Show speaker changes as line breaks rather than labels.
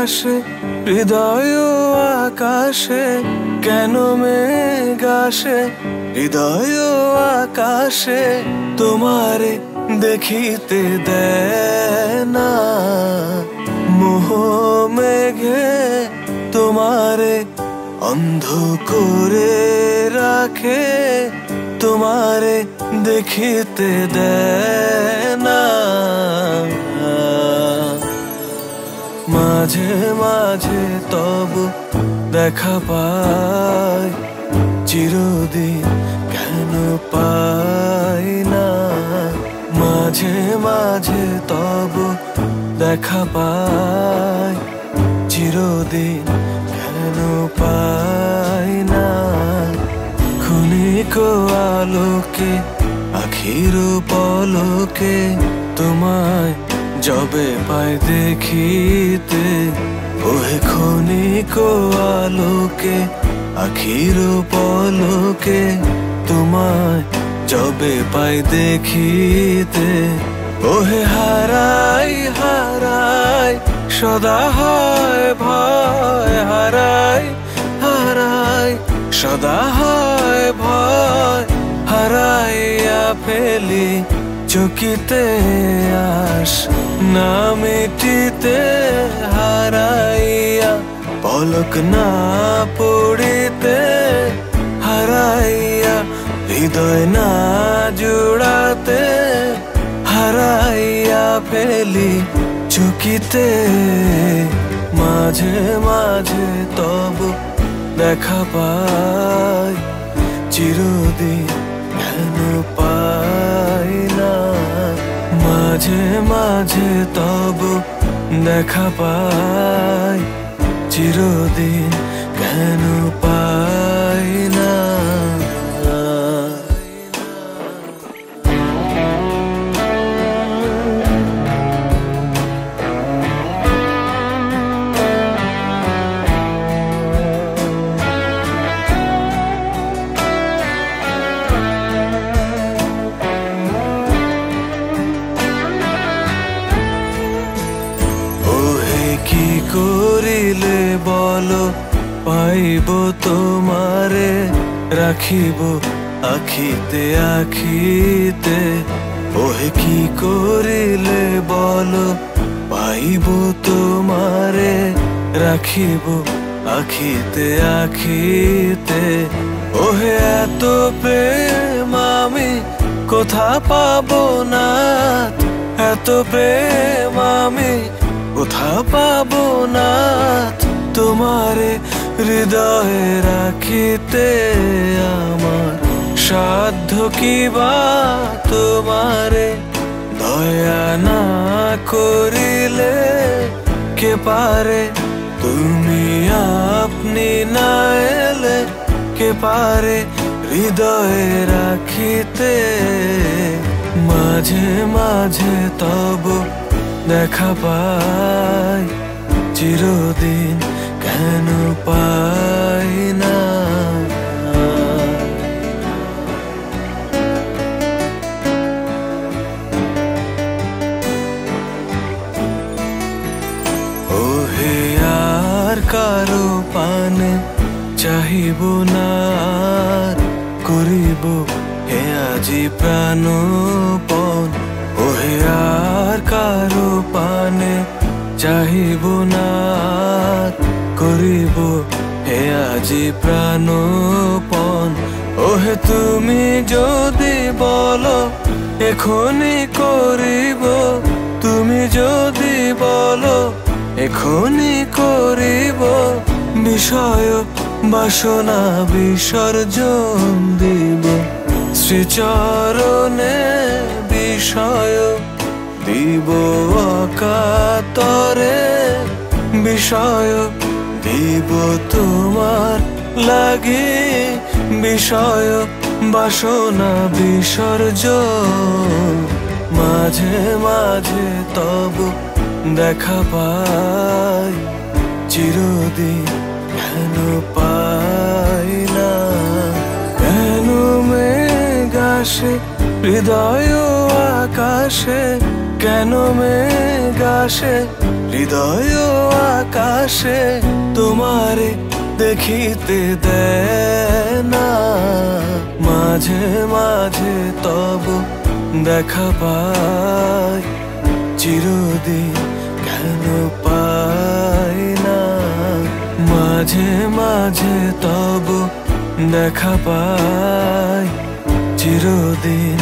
আসে হৃদয় আকাশে, কেন মেঘ আসে হৃদয় আকাশে, তোমারে দেখিতে দেয় না। মোহ মেঘে তোমারে অন্ধ করে রাখে, তোমারে দেখিতে দেয় না। মাঝে মাঝে তবু দেখা পাই, চিরদিন কেন পাই না। মাঝে মাঝে তবু দেখা পাই, চিরদিন কেন পাই না। ক্ষণিক আলোকে আখির পলকে তোমায় যবে পাই দেখিতে, ওহে ক্ষণিক আলোকে আখির পলকে তোমায় যবে পাই দেখিতে, ওহে হারাই হারাই সদা হয় ভয়, হারাই হারাই সদা হয় ভয়। হারাইয়া ফেলি চকিতে আস না মিটিতে, হারাইয়া পলক না পড়িতে, হারাইয়া হৃদয় না জুড়াতে, হারাইয়া ফেলি চকিতে। মাঝে মাঝে তবু দেখা পাই, চিরদিন কেন পাই না। মাঝে মাঝে তবু দেখা পাই, চিরদিন কেন পাই না। কি করিলে বলো পাইব তোমারে, রাখিব আখিতে আখিতে। ওহে কি করিলে বলো পাইব তোমারে, রাখিব আখিতে আখিতে। ওহে এত প্রেম আমি কোথা পাবো না, এত প্রেম আমি কোথা পাবো না। তোমারে হৃদয়ে রাখিতে আমার সাধ্য কি বা, তোমারে দয়া না করিলে কে পারে। তুমি আপনি না এলে কে পারে হৃদয়ে রাখিতে। মাঝে মাঝে তবু দেখা পাই, চিরদিন কেন পাই না। ওহে আর কারো পানে চাহিব না, করিব হে আজি প্রাণপণ। ওহে আর কারো পানে চাহিব না, করিব হে আজি প্রাণপণ। ওহে তুমি যদি বলো এখনি করিব, তুমি যদি বলো এখনি করিব। বিষয় বাসনা বিসর্জন দিব, শ্রীচরণে বিষয় দিব অকাতরে। বিষয় দিব তোমার লাগি, বিষয় বাসনা বিসর্জন। মাঝে মাঝে তবু দেখা পাই, চিরদিন কেন পাই না। কেন মেঘ আসে হৃদয় আকাশে, কেন মেঘ আসে হৃদয় আকাশে তোমারে দেখিতে দেয় না। মাঝে মাঝে তব দেখা পাই, চিরদিন কেন পাই না। মাঝে মাঝে তব দেখা পাই, চিরদিন